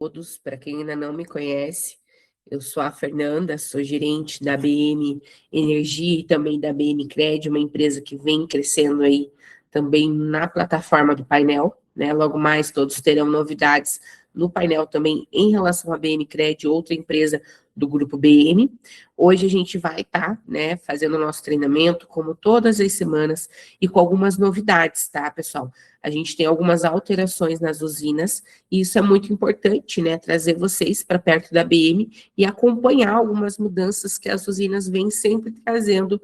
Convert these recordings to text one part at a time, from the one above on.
Todos, para quem ainda não me conhece, eu sou a Fernanda, sou gerente da BM Energia e também da BM Cred, uma empresa que vem crescendo aí também na plataforma do painel, né? Logo mais todos terão novidades no painel também em relação à BM Cred, outra empresa do grupo BM. Hoje a gente vai estar, né, fazendo o nosso treinamento, como todas as semanas, e com algumas novidades, tá, pessoal? A gente tem algumas alterações nas usinas, e isso é muito importante, né, trazer vocês para perto da BM e acompanhar algumas mudanças que as usinas vêm sempre trazendo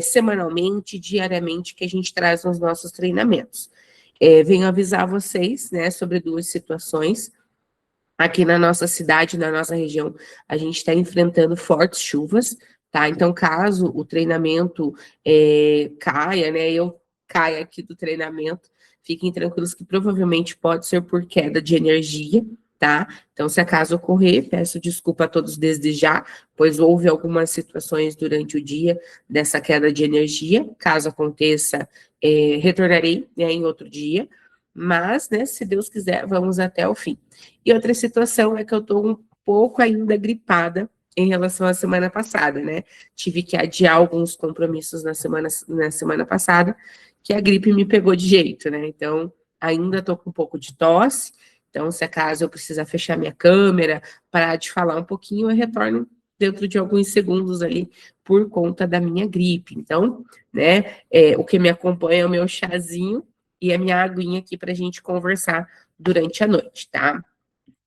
semanalmente, diariamente, que a gente traz nos nossos treinamentos. Venho avisar vocês, né, sobre duas situações. Aqui na nossa cidade, na nossa região, a gente está enfrentando fortes chuvas, tá? Então, caso o treinamento caia, né, eu caia aqui do treinamento, fiquem tranquilos que provavelmente pode ser por queda de energia, tá? Então, se acaso ocorrer, peço desculpa a todos desde já, pois houve algumas situações durante o dia dessa queda de energia. Caso aconteça, retornarei, né, em outro dia, mas, né, se Deus quiser, vamos até o fim. E outra situação é que eu estou um pouco ainda gripada em relação à semana passada, né? Tive que adiar alguns compromissos na semana passada, que a gripe me pegou de jeito, né? Então, ainda estou com um pouco de tosse. Então, se acaso eu precisar fechar minha câmera, parar de falar um pouquinho, eu retorno dentro de alguns segundos ali, por conta da minha gripe. Então, né, o que me acompanha é o meu chazinho e a minha aguinha aqui para a gente conversar durante a noite, tá?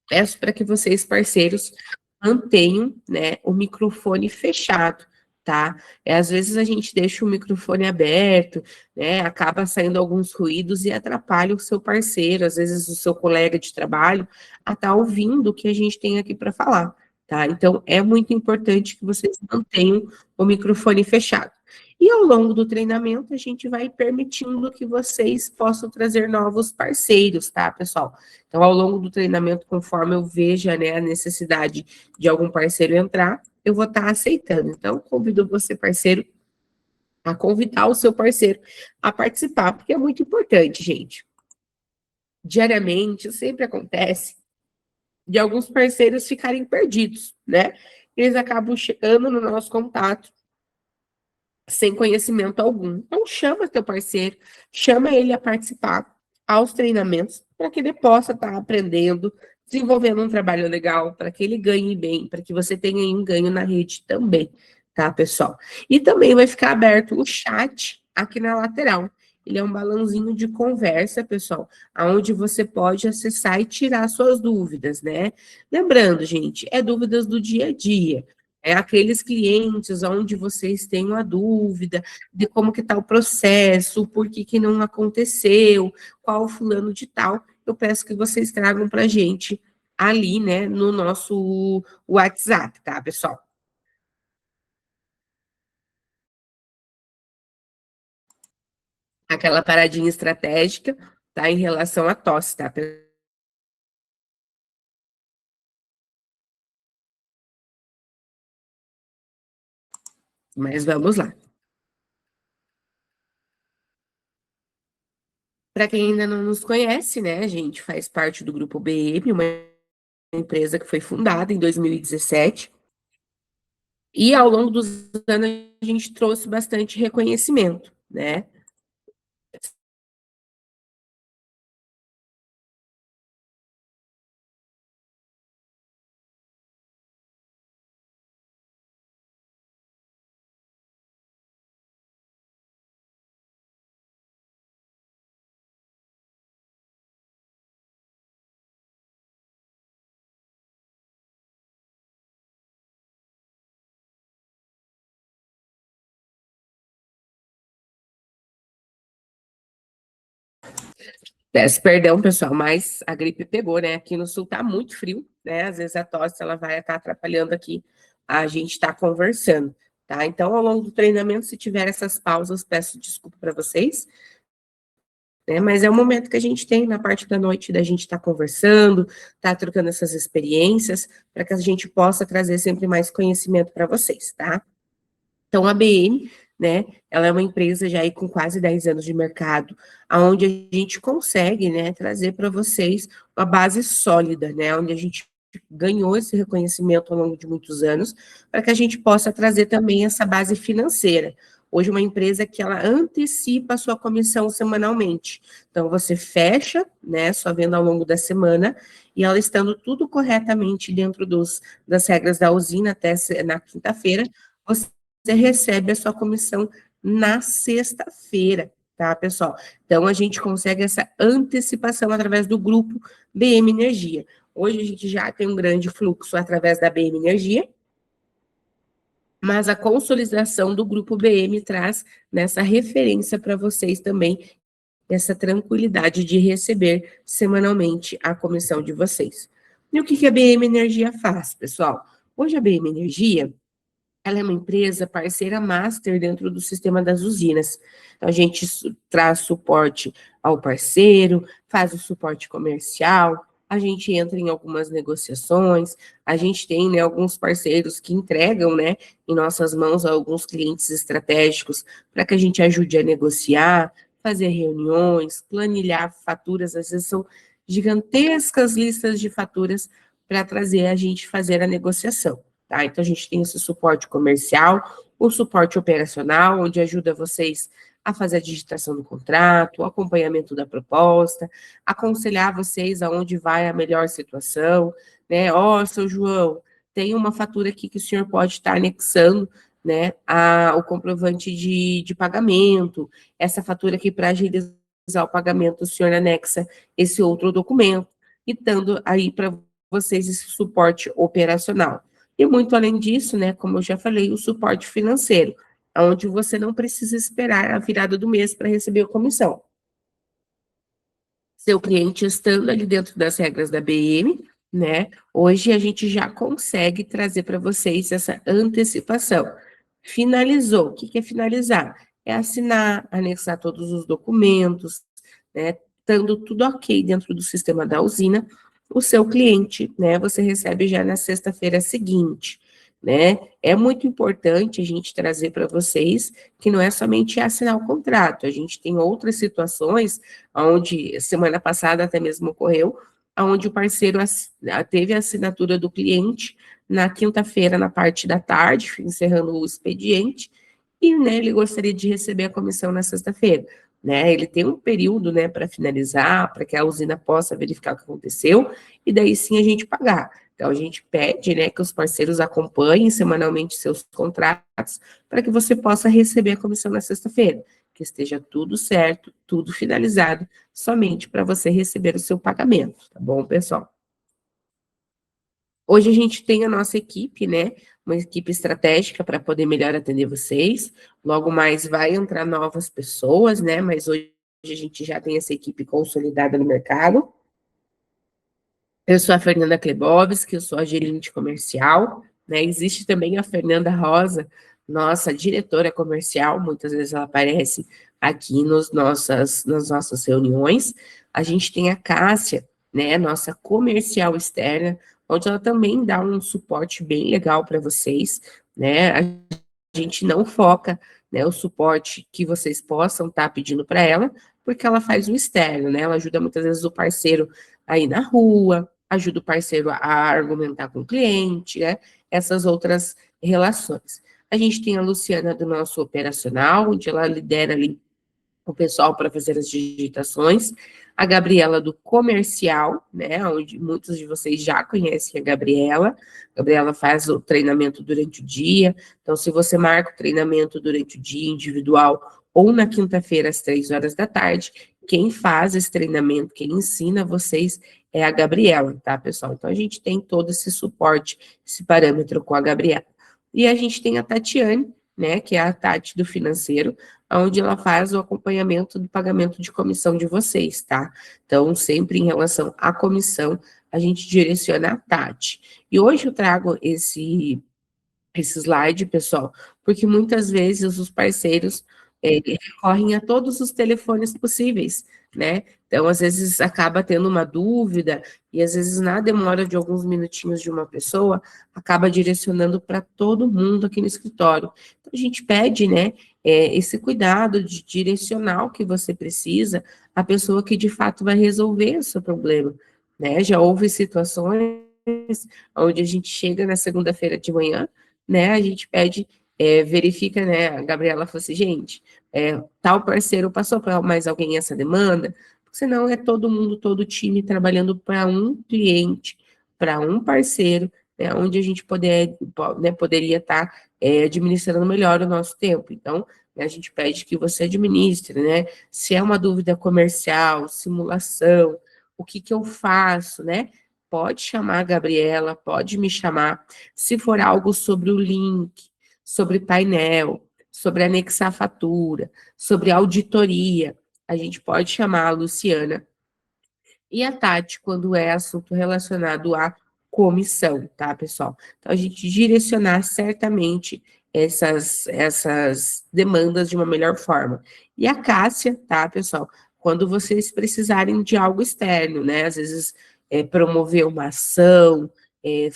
Peço para que vocês, parceiros, mantenham, né, o microfone fechado, tá? Às vezes a gente deixa o microfone aberto, né, acaba saindo alguns ruídos e atrapalha o seu parceiro, às vezes o seu colega de trabalho, a estar ouvindo o que a gente tem aqui para falar, tá? Então, é muito importante que vocês mantenham o microfone fechado. E ao longo do treinamento, a gente vai permitindo que vocês possam trazer novos parceiros, tá, pessoal? Então, ao longo do treinamento, conforme eu veja, né, a necessidade de algum parceiro entrar, eu vou estar aceitando. Então, convido você, parceiro, a convidar o seu parceiro a participar, porque é muito importante, gente. Diariamente, sempre acontece de alguns parceiros ficarem perdidos, né? Eles acabam chegando no nosso contato sem conhecimento algum. Então, chama teu parceiro, chama ele a participar aos treinamentos, para que ele possa estar aprendendo, desenvolvendo um trabalho legal, para que ele ganhe bem, para que você tenha um ganho na rede também, tá, pessoal? E também vai ficar aberto o chat aqui na lateral. Ele é um balãozinho de conversa, pessoal, aonde você pode acessar e tirar suas dúvidas, né? Lembrando, gente, é dúvidas do dia a dia. É aqueles clientes onde vocês têm uma dúvida de como que está o processo, por que que não aconteceu, qual fulano de tal, eu peço que vocês tragam para a gente ali, né, no nosso WhatsApp, tá, pessoal? Aquela paradinha estratégica, tá, em relação à tosse, tá? Mas vamos lá. Para quem ainda não nos conhece, né, a gente faz parte do Grupo BM, uma empresa que foi fundada em 2017, e ao longo dos anos a gente trouxe bastante reconhecimento, né? Peço perdão, pessoal, mas a gripe pegou, né? Aqui no sul tá muito frio, né? Às vezes a tosse ela vai estar atrapalhando aqui a gente tá conversando, tá? Então, ao longo do treinamento, se tiver essas pausas, peço desculpa para vocês, né? Mas é o momento que a gente tem na parte da noite da gente estar conversando, tá trocando essas experiências, para que a gente possa trazer sempre mais conhecimento para vocês, tá? Então, a BM, né? Ela é uma empresa já aí com quase 10 anos de mercado, onde a gente consegue, né, trazer para vocês uma base sólida, né? Onde a gente ganhou esse reconhecimento ao longo de muitos anos, para que a gente possa trazer também essa base financeira. Hoje, uma empresa que ela antecipa a sua comissão semanalmente. Então, você fecha, né, sua venda ao longo da semana, e ela estando tudo corretamente dentro das regras da usina até na quinta-feira, você recebe a sua comissão na sexta-feira, tá, pessoal? Então, a gente consegue essa antecipação através do grupo BM Energia. Hoje, a gente já tem um grande fluxo através da BM Energia, mas a consolidação do grupo BM traz nessa referência para vocês também, essa tranquilidade de receber semanalmente a comissão de vocês. E o que a BM Energia faz, pessoal? Hoje a BM Energia, ela é uma empresa parceira master dentro do sistema das usinas. Então, a gente traz suporte ao parceiro, faz o suporte comercial, a gente entra em algumas negociações, a gente tem, né, alguns parceiros que entregam, né, em nossas mãos alguns clientes estratégicos para que a gente ajude a negociar, fazer reuniões, planilhar faturas, às vezes são gigantescas listas de faturas para trazer a gente fazer a negociação. Tá? Então, a gente tem esse suporte comercial, o suporte operacional, onde ajuda vocês a fazer a digitação do contrato, o acompanhamento da proposta, aconselhar vocês aonde vai a melhor situação, né? Ó, seu João, tem uma fatura aqui que o senhor pode estar anexando, né, o comprovante de pagamento, essa fatura aqui para agilizar o pagamento, o senhor anexa esse outro documento, e dando aí para vocês esse suporte operacional. E muito além disso, né, como eu já falei, o suporte financeiro, onde você não precisa esperar a virada do mês para receber a comissão. Seu cliente estando ali dentro das regras da BM, né, hoje a gente já consegue trazer para vocês essa antecipação. Finalizou, o que é finalizar? É assinar, anexar todos os documentos, né, estando tudo ok dentro do sistema da usina, o seu cliente, né, você recebe já na sexta-feira seguinte, né? É muito importante a gente trazer para vocês que não é somente assinar o contrato, a gente tem outras situações onde semana passada até mesmo ocorreu, onde o parceiro teve a assinatura do cliente na quinta-feira, na parte da tarde, encerrando o expediente, e, né, ele gostaria de receber a comissão na sexta-feira, né? Ele tem um período, né, para finalizar, para que a usina possa verificar o que aconteceu, e daí sim a gente pagar. Então, a gente pede, né, que os parceiros acompanhem semanalmente seus contratos, para que você possa receber a comissão na sexta-feira, que esteja tudo certo, tudo finalizado, somente para você receber o seu pagamento, tá bom, pessoal? Hoje a gente tem a nossa equipe, né? Uma equipe estratégica para poder melhor atender vocês. Logo mais vai entrar novas pessoas, né? Mas hoje a gente já tem essa equipe consolidada no mercado. Eu sou a Fernanda Klebowski, eu sou a gerente comercial, né? Existe também a Fernanda Rosa, nossa diretora comercial, muitas vezes ela aparece aqui nas nossas reuniões. A gente tem a Cássia, né? Nossa comercial externa, onde ela também dá um suporte bem legal para vocês, né? A gente não foca, né, o suporte que vocês possam estar pedindo para ela, porque ela faz o externo, né? Ela ajuda muitas vezes o parceiro a ir na rua, ajuda o parceiro a argumentar com o cliente, né? Essas outras relações. A gente tem a Luciana do nosso operacional, onde ela lidera ali o pessoal para fazer as digitações, a Gabriela do comercial, né, onde muitos de vocês já conhecem a Gabriela. A Gabriela faz o treinamento durante o dia, então se você marca o treinamento durante o dia individual ou na quinta-feira às 3 horas da tarde, quem faz esse treinamento, quem ensina vocês é a Gabriela, tá, pessoal? Então a gente tem todo esse suporte, esse parâmetro com a Gabriela. E a gente tem a Tatiane, né, que é a Tati do financeiro, onde ela faz o acompanhamento do pagamento de comissão de vocês, tá? Então, sempre em relação à comissão, a gente direciona a Tati. E hoje eu trago esse slide, pessoal, porque muitas vezes os parceiros recorrem a todos os telefones possíveis, né? Então, às vezes, acaba tendo uma dúvida, e às vezes, na demora de alguns minutinhos de uma pessoa, acaba direcionando para todo mundo aqui no escritório. Então, a gente pede, né, esse cuidado de direcionar o que você precisa à pessoa que de fato vai resolver o seu problema, né? Já houve situações onde a gente chega na segunda-feira de manhã, né? A gente pede, verifica, né? A Gabriela falou assim, gente, tal parceiro passou para mais alguém essa demanda, senão é todo mundo, todo o time trabalhando para um cliente, para um parceiro, né, onde a gente né, poderia estar administrando melhor o nosso tempo. Então, né, a gente pede que você administre, né? Se é uma dúvida comercial, simulação, o que que eu faço, né? Pode chamar a Gabriela, pode me chamar. Se for algo sobre o link, sobre painel, sobre anexar fatura, sobre auditoria, a gente pode chamar a Luciana e a Tati quando é assunto relacionado à comissão, tá, pessoal? Então, a gente direcionar certamente essas demandas de uma melhor forma. E a Cássia, tá, pessoal? Quando vocês precisarem de algo externo, né? Às vezes, promover uma ação,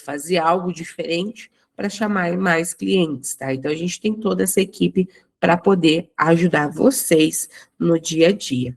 fazer algo diferente para chamar mais clientes, tá? Então, a gente tem toda essa equipe para poder ajudar vocês no dia a dia.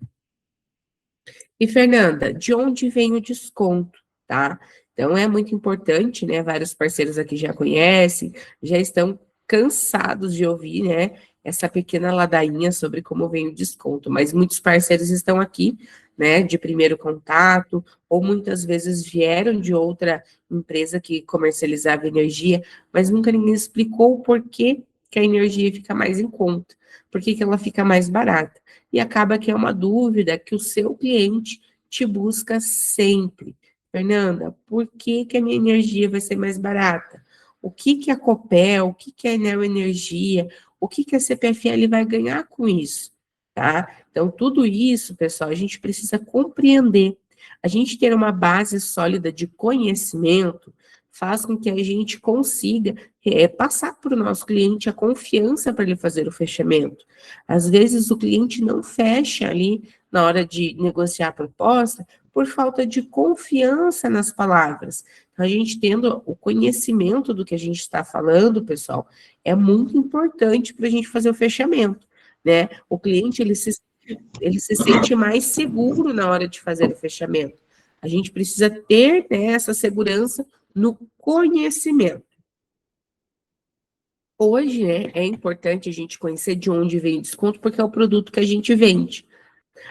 E, Fernanda, de onde vem o desconto, tá? Então, é muito importante, né? Vários parceiros aqui já conhecem, já estão cansados de ouvir, né? Essa pequena ladainha sobre como vem o desconto, mas muitos parceiros estão aqui, né? De primeiro contato, ou muitas vezes vieram de outra empresa que comercializava energia, mas nunca ninguém explicou o porquê que a energia fica mais em conta, por que ela fica mais barata e acaba que é uma dúvida que o seu cliente te busca sempre. Fernanda, por que que a minha energia vai ser mais barata? O que que a Copel, o que que a Neoenergia, o que que a CPFL vai ganhar com isso? Tá? Então, tudo isso, pessoal, a gente precisa compreender. A gente ter uma base sólida de conhecimento faz com que a gente consiga passar para o nosso cliente a confiança para ele fazer o fechamento. Às vezes o cliente não fecha ali na hora de negociar a proposta por falta de confiança nas palavras. Então, a gente tendo o conhecimento do que a gente está falando, pessoal, é muito importante para a gente fazer o fechamento, né? O cliente, ele se sente mais seguro na hora de fazer o fechamento. A gente precisa ter, né, essa segurança no conhecimento. Hoje, né, é importante a gente conhecer de onde vem o desconto, porque é o produto que a gente vende.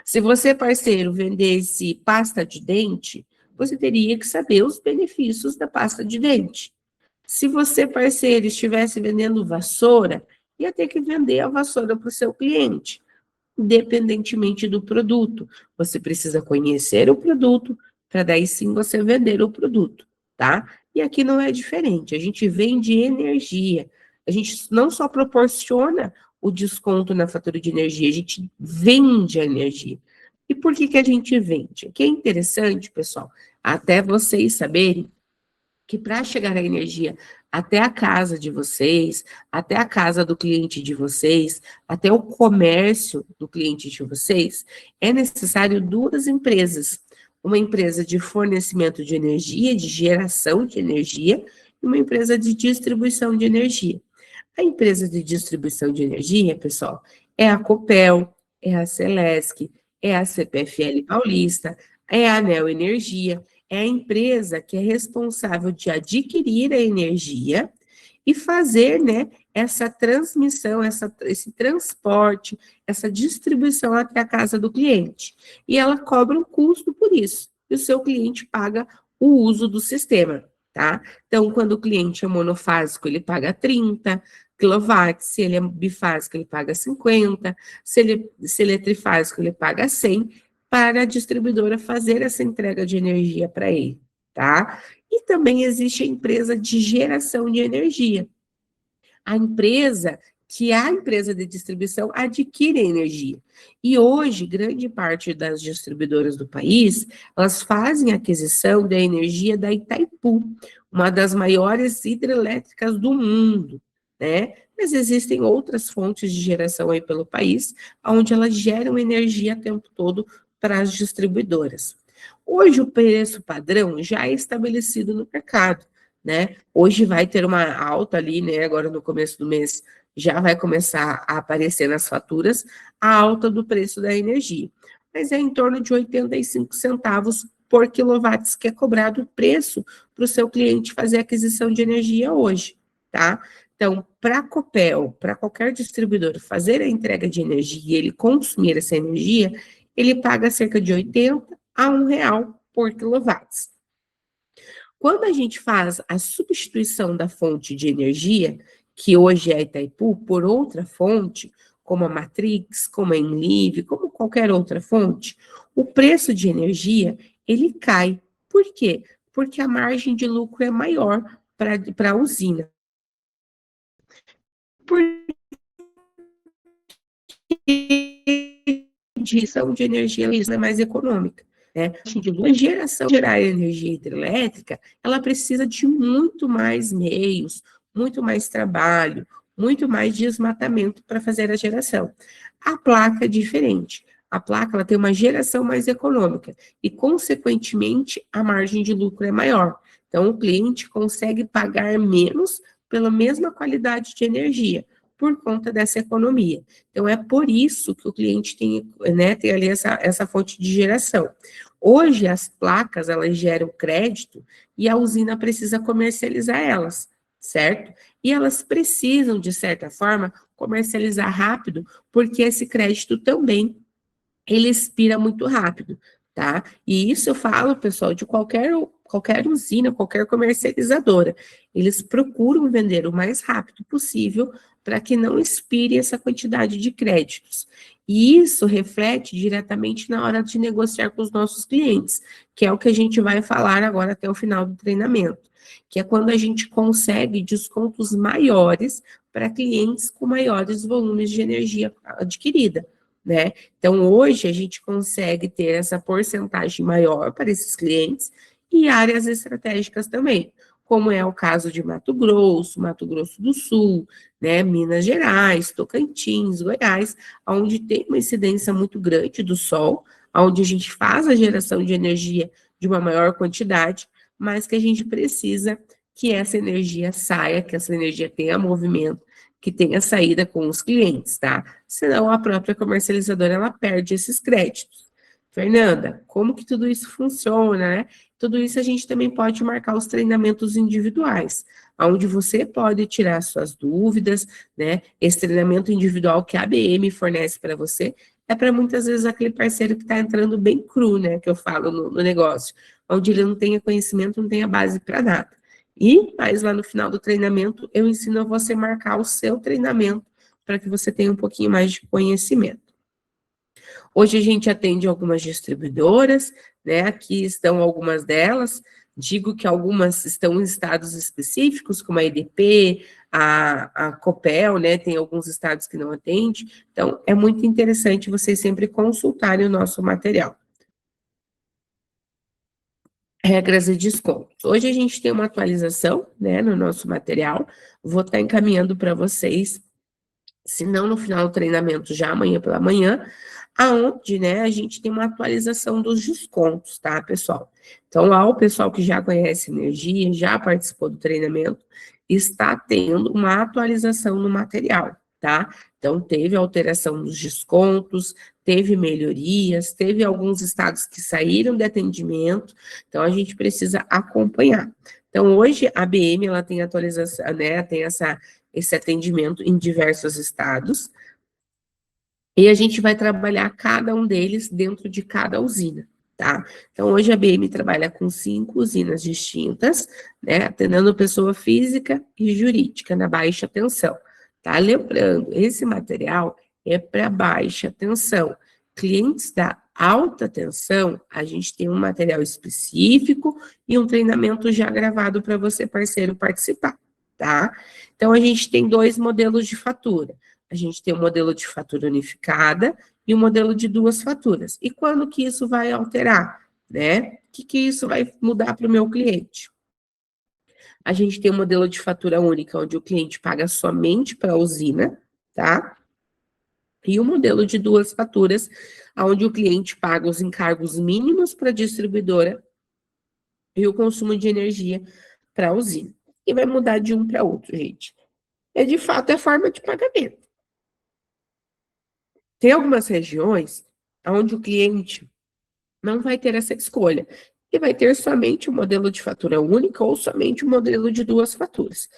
Se você, parceiro, vendesse pasta de dente, você teria que saber os benefícios da pasta de dente. Se você, parceiro, estivesse vendendo vassoura, ia ter que vender a vassoura para o seu cliente, independentemente do produto. Você precisa conhecer o produto para daí sim você vender o produto, tá? E aqui não é diferente. A gente vende energia. A gente não só proporciona o desconto na fatura de energia, a gente vende a energia. E por que que a gente vende? O que é interessante, pessoal, até vocês saberem que para chegar a energia até a casa de vocês, até a casa do cliente de vocês, até o comércio do cliente de vocês, é necessário duas empresas. Uma empresa de fornecimento de energia, de geração de energia, e uma empresa de distribuição de energia. A empresa de distribuição de energia, pessoal, é a Copel, é a Celesc, é a CPFL Paulista, é a Neoenergia, é a empresa que é responsável de adquirir a energia e fazer, né, essa transmissão, esse transporte, essa distribuição até a casa do cliente. E ela cobra um custo por isso. E o seu cliente paga o uso do sistema, tá? Então, quando o cliente é monofásico, ele paga 30 quilowatts, se ele é bifásico, ele paga 50, se ele é trifásico, ele paga 100, para a distribuidora fazer essa entrega de energia para ele, tá? E também existe a empresa de geração de energia. A empresa de distribuição adquire a energia. E hoje, grande parte das distribuidoras do país, elas fazem aquisição da energia da Itaipu, uma das maiores hidrelétricas do mundo, né? Mas existem outras fontes de geração aí pelo país, onde elas geram energia o tempo todo para as distribuidoras. Hoje, o preço padrão já é estabelecido no mercado, né? Hoje vai ter uma alta ali, né? Agora no começo do mês já vai começar a aparecer nas faturas a alta do preço da energia. Mas é em torno de 85 centavos por quilowatts que é cobrado o preço para o seu cliente fazer aquisição de energia hoje, tá? Então, para a Copel, para qualquer distribuidor fazer a entrega de energia e ele consumir essa energia, ele paga cerca de 80 a R$ 1 por quilowatts. Quando a gente faz a substituição da fonte de energia, que hoje é a Itaipu, por outra fonte, como a Matrix, como a Enlive, como qualquer outra fonte, o preço de energia, ele cai. Por quê? Porque a margem de lucro é maior para a usina. Porque geração de energia é mais econômica, né? A geração de gerar energia hidrelétrica, ela precisa de muito mais meios, muito mais trabalho, muito mais desmatamento para fazer a geração. A placa é diferente. A placa ela tem uma geração mais econômica e, consequentemente, a margem de lucro é maior. Então, o cliente consegue pagar menos pela mesma qualidade de energia, por conta dessa economia. Então, é por isso que o cliente tem, né, tem ali essa fonte de geração. Hoje, as placas, elas geram crédito e a usina precisa comercializar elas, certo? E elas precisam, de certa forma, comercializar rápido, porque esse crédito também ele expira muito rápido, tá? E isso eu falo, pessoal, de qualquer usina, qualquer comercializadora. Eles procuram vender o mais rápido possível para que não expire essa quantidade de créditos. E isso reflete diretamente na hora de negociar com os nossos clientes, que é o que a gente vai falar agora até o final do treinamento, que é quando a gente consegue descontos maiores para clientes com maiores volumes de energia adquirida, né? Então, hoje, a gente consegue ter essa porcentagem maior para esses clientes e áreas estratégicas também, como é o caso de Mato Grosso do Sul, né, Minas Gerais, Tocantins, Goiás, onde tem uma incidência muito grande do sol, onde a gente faz a geração de energia de uma maior quantidade, mas que a gente precisa que essa energia saia, que essa energia tenha movimento, que tenha saída com os clientes, tá? Senão a própria comercializadora, ela perde esses créditos. Fernanda, como que tudo isso funciona, né? Tudo isso a gente também pode marcar os treinamentos individuais, onde você pode tirar suas dúvidas, né? Esse treinamento individual que a ABM fornece para você é para muitas vezes aquele parceiro que está entrando bem cru, né? Que eu falo no negócio, onde ele não tenha conhecimento, não tenha base para nada. E, mas lá no final do treinamento, eu ensino a você marcar o seu treinamento para que você tenha um pouquinho mais de conhecimento. Hoje a gente atende algumas distribuidoras, né? Aqui estão algumas delas. Digo que algumas estão em estados específicos, como a EDP, a Copel, né? Tem alguns estados que não atende. Então, é muito interessante vocês sempre consultarem o nosso material. Regras e descontos. Hoje a gente tem uma atualização, né, no nosso material. Vou estar encaminhando para vocês, se não no final do treinamento, já amanhã pela manhã, aonde, né, a gente tem uma atualização dos descontos, tá, pessoal? Então, lá o pessoal que já conhece energia, já participou do treinamento, está tendo uma atualização no material, tá? Então, teve alteração nos descontos, teve melhorias, teve alguns estados que saíram de atendimento, então a gente precisa acompanhar. Então, hoje a BM, ela tem atualização, né, tem esse atendimento em diversos estados, e a gente vai trabalhar cada um deles dentro de cada usina, tá? Então, hoje a BM trabalha com 5 usinas distintas, né? Atendendo pessoa física e jurídica na baixa tensão, tá? Lembrando, esse material é para baixa tensão. Clientes da alta tensão, a gente tem um material específico e um treinamento já gravado para você, parceiro, participar, tá? Então, a gente tem 2 modelos de fatura. A gente tem um modelo de fatura unificada e um modelo de 2 faturas. E quando que isso vai alterar, né? O que isso vai mudar para o meu cliente? A gente tem um modelo de fatura única, onde o cliente paga somente para a usina, tá? E o modelo de 2 faturas, onde o cliente paga os encargos mínimos para a distribuidora e o consumo de energia para a usina. E vai mudar de um para outro, gente. de fato, é forma de pagamento. Tem algumas regiões onde o cliente não vai ter essa escolha, e vai ter somente o modelo de fatura única ou somente o modelo de duas faturas.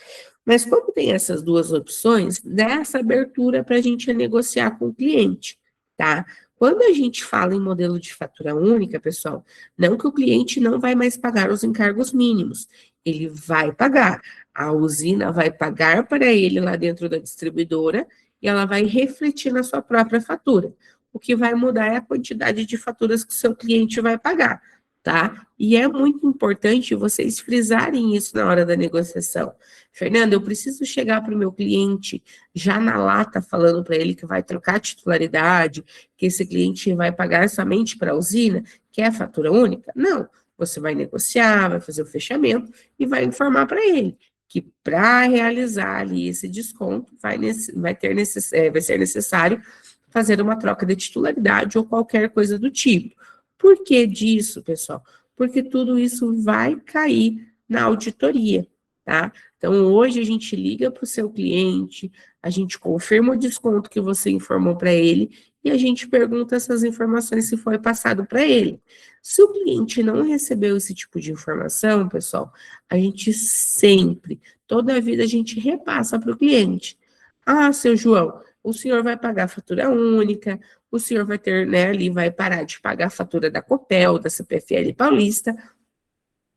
Mas como tem essas duas opções, dá essa abertura para a gente negociar com o cliente, tá? Quando a gente fala em modelo de fatura única, pessoal, não que o cliente não vai mais pagar os encargos mínimos, ele vai pagar. A usina vai pagar para ele lá dentro da distribuidora e ela vai refletir na sua própria fatura. O que vai mudar é a quantidade de faturas que o seu cliente vai pagar, tá? E é muito importante vocês frisarem isso na hora da negociação. Fernanda, eu preciso chegar para o meu cliente já na lata, falando para ele que vai trocar a titularidade, que esse cliente vai pagar somente para a usina, que é a fatura única? Não. Você vai negociar, vai fazer o fechamento e vai informar para ele que para realizar ali esse desconto vai ser necessário fazer uma troca de titularidade ou qualquer coisa do tipo. Por que disso, pessoal? Porque tudo isso vai cair na auditoria, tá? Então, hoje a gente liga para o seu cliente, a gente confirma o desconto que você informou para ele e a gente pergunta essas informações se foi passado para ele. Se o cliente não recebeu esse tipo de informação, pessoal, a gente sempre, toda a vida, a gente repassa para o cliente. Ah, seu João, o senhor vai pagar a fatura única, o senhor vai ter, né, ali vai parar de pagar a fatura da Copel, da CPFL Paulista,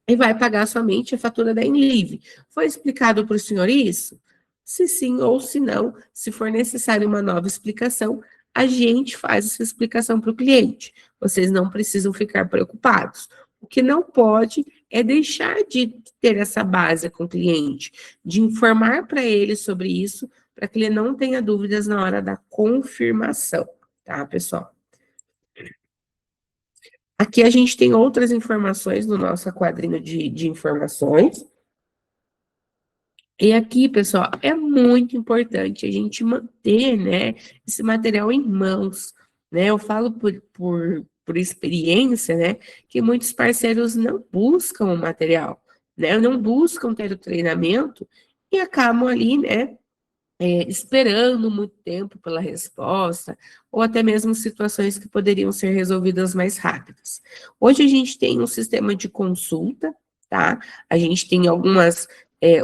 e vai pagar somente a fatura da Enlive. Foi explicado para o senhor isso? Se sim ou se não, se for necessário uma nova explicação, a gente faz essa explicação para o cliente. Vocês não precisam ficar preocupados. O que não pode é deixar de ter essa base com o cliente, de informar para ele sobre isso, para que ele não tenha dúvidas na hora da confirmação, tá, pessoal? Aqui a gente tem outras informações no nosso quadrinho de informações. E aqui, pessoal, é muito importante a gente manter, né, esse material em mãos, né? Eu falo por experiência, né, que muitos parceiros não buscam o material, né, não buscam ter o treinamento e acabam ali, né, esperando muito tempo pela resposta, ou até mesmo situações que poderiam ser resolvidas mais rápidas. Hoje a gente tem um sistema de consulta, tá? A gente tem algumas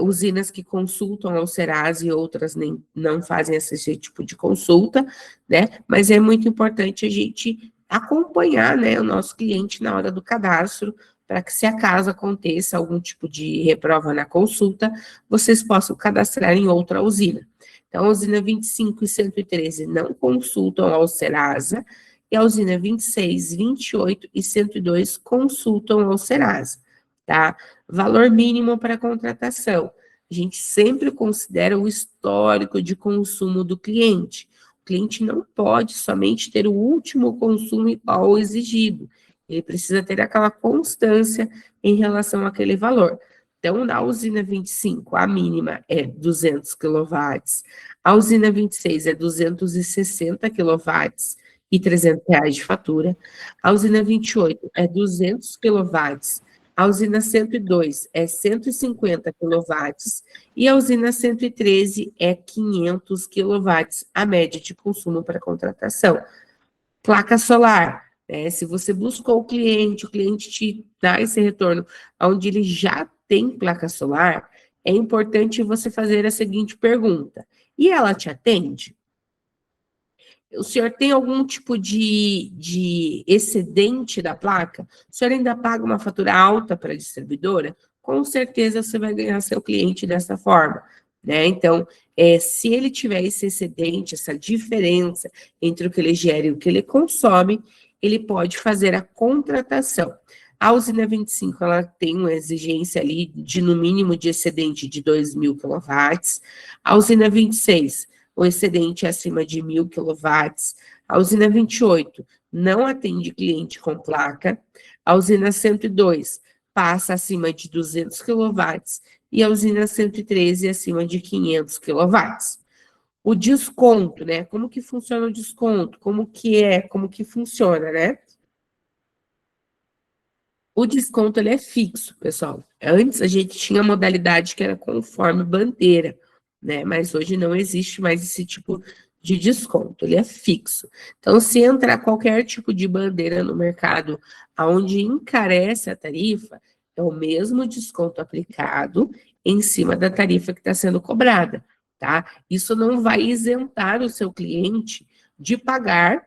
usinas que consultam ao Serasa e outras nem, não fazem esse tipo de consulta, né? Mas é muito importante a gente acompanhar, né, o nosso cliente na hora do cadastro, para que se acaso aconteça algum tipo de reprova na consulta, vocês possam cadastrar em outra usina. Então, a usina 25 e 113 não consultam ao Serasa, e a usina 26, 28 e 102 consultam ao Serasa, tá? Valor mínimo para contratação. A gente sempre considera o histórico de consumo do cliente. O cliente não pode somente ter o último consumo igual exigido. Ele precisa ter aquela constância em relação àquele valor. Então, na usina 25, a mínima é 200 quilowatts, a usina 26 é 260 quilowatts e R$ 300 de fatura, a usina 28 é 200 quilowatts, a usina 102 é 150 quilowatts e a usina 113 é 500 quilowatts, a média de consumo para contratação. Placa solar, né? Se você buscou o cliente te dá esse retorno onde ele já tem placa solar, é importante você fazer a seguinte pergunta: e ela te atende? O senhor tem algum tipo de excedente da placa? O senhor ainda paga uma fatura alta para a distribuidora? Com certeza você vai ganhar seu cliente dessa forma, né? Então, se ele tiver esse excedente, essa diferença entre o que ele gera e o que ele consome, ele pode fazer a contratação. A usina 25, ela tem uma exigência ali de, no mínimo, de excedente de 2.000 quilowatts. A usina 26, o excedente é acima de 1.000 quilowatts. A usina 28 não atende cliente com placa. A usina 102 passa acima de 200 quilowatts e a usina 113 acima de 500 quilowatts. O desconto, né? Como que funciona o desconto? Como que funciona, né? O desconto, ele é fixo, pessoal. Antes, a gente tinha a modalidade que era conforme bandeira, né? Mas hoje não existe mais esse tipo de desconto, ele é fixo. Então, se entrar qualquer tipo de bandeira no mercado onde encarece a tarifa, é o mesmo desconto aplicado em cima da tarifa que está sendo cobrada, tá? Isso não vai isentar o seu cliente de pagar